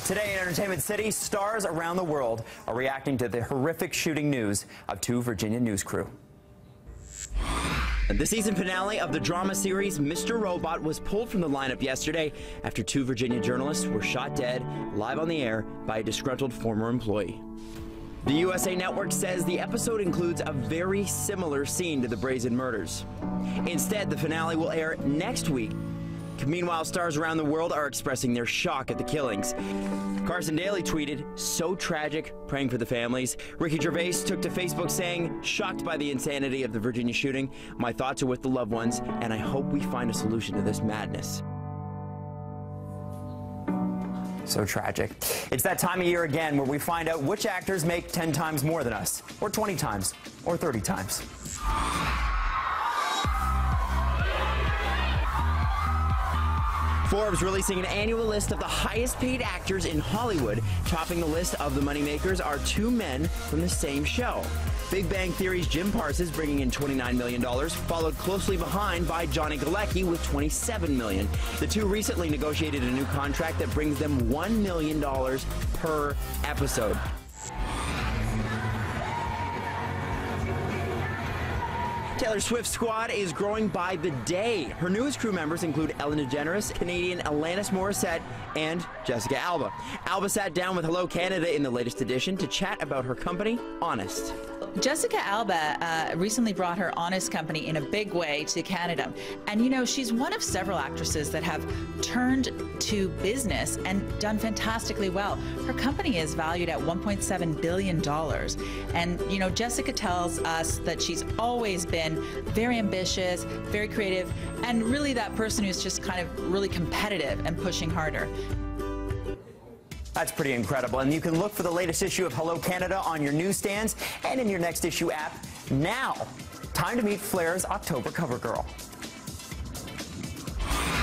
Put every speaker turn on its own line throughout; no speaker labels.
Today in Entertainment City, stars around the world are reacting to the horrific shooting news of two Virginia news crew. The season finale of the drama series Mr. Robot was pulled from the lineup yesterday after two Virginia journalists were shot dead live on the air by a disgruntled former employee. The USA Network says the episode includes a very similar scene to the brazen murders. Instead, the finale will air next week. Meanwhile, stars around the world are expressing their shock at the killings. Carson Daly tweeted, "So tragic, praying for the families." Ricky Gervais took to Facebook saying, "Shocked by the insanity of the Virginia shooting. My thoughts are with the loved ones, and I hope we find a solution to this madness." So tragic. It's that time of year again where we find out which actors make 10 times more than us, or 20 times, or 30 times. Forbes releasing an annual list of the highest paid actors in Hollywood. Topping the list of the moneymakers are two men from the same show. Big Bang Theory's Jim Parsons bringing in $29 million, followed closely behind by Johnny Galecki with $27 million. The two recently negotiated a new contract that brings them $1 million per episode. Taylor Swift's squad is growing by the day. Her newest crew members include Ellen DeGeneres, Canadian Alanis Morissette, and Jessica Alba. Alba sat down with Hello Canada in the latest edition to chat about her company, Honest.
Jessica Alba recently brought her Honest company in a big way to Canada. And you know, she's one of several actresses that have turned to business and done fantastically well. Her company is valued at $1.7 billion. And you know, Jessica tells us that she's always been very ambitious, very creative, and really that person who's just kind of really competitive and pushing harder.
That's pretty incredible. And you can look for the latest issue of Hello Canada on your newsstands and in your Next Issue app. Now, time to meet Flair's October cover girl.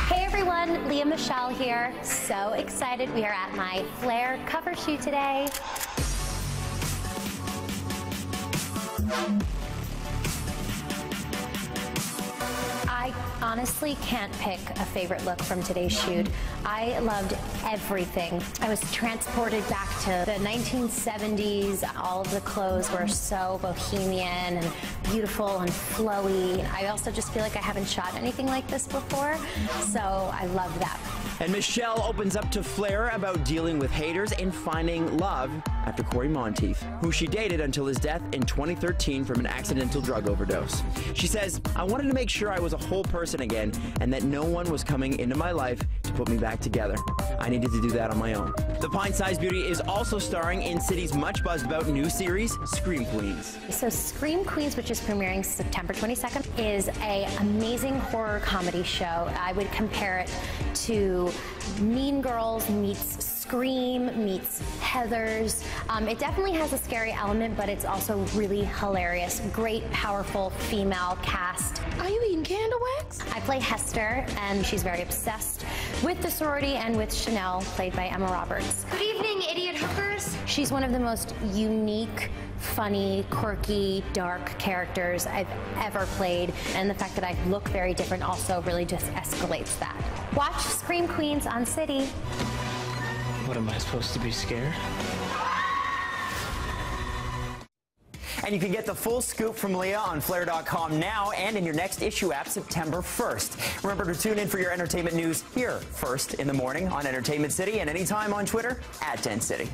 Hey everyone, Lea Michele here. So excited. We are at my Flair cover shoot today. I honestly can't pick a favorite look from today's shoot. I loved everything. I was transported back to the 1970s. All of the clothes were so bohemian and beautiful and flowy. I also just feel like I haven't shot anything like this before, so I love that.
And Michelle opens up to Flair about dealing with haters and finding love after Corey Monteith, who she dated until his death in 2013 from an accidental drug overdose. She says, "I wanted to make sure I was a whole person again and that no one was coming into my life to put me back together. I needed to do that on my own." The pint-sized beauty is also starring in City's much buzzed about new series, Scream Queens.
So Scream Queens, which is premiering September 22nd, is an amazing horror comedy show. I would compare it to Mean Girls meets Scream meets Heathers. It definitely has a scary element, but it's also really hilarious. Great, powerful female cast.
Are you eating candle wax?
I play Hester, and she's very obsessed with the sorority and with Chanel, played by Emma Roberts.
Good evening, idiot hookers.
She's one of the most unique, funny, quirky, dark characters I've ever played, and the fact that I look very different also really just escalates that. Watch Scream Queens on City.
What, am I supposed to be scared?
And you can get the full scoop from Lea on Flair.com now and in your Next Issue app September 1st. Remember to tune in for your entertainment news here first in the morning on Entertainment City and anytime on Twitter @10City.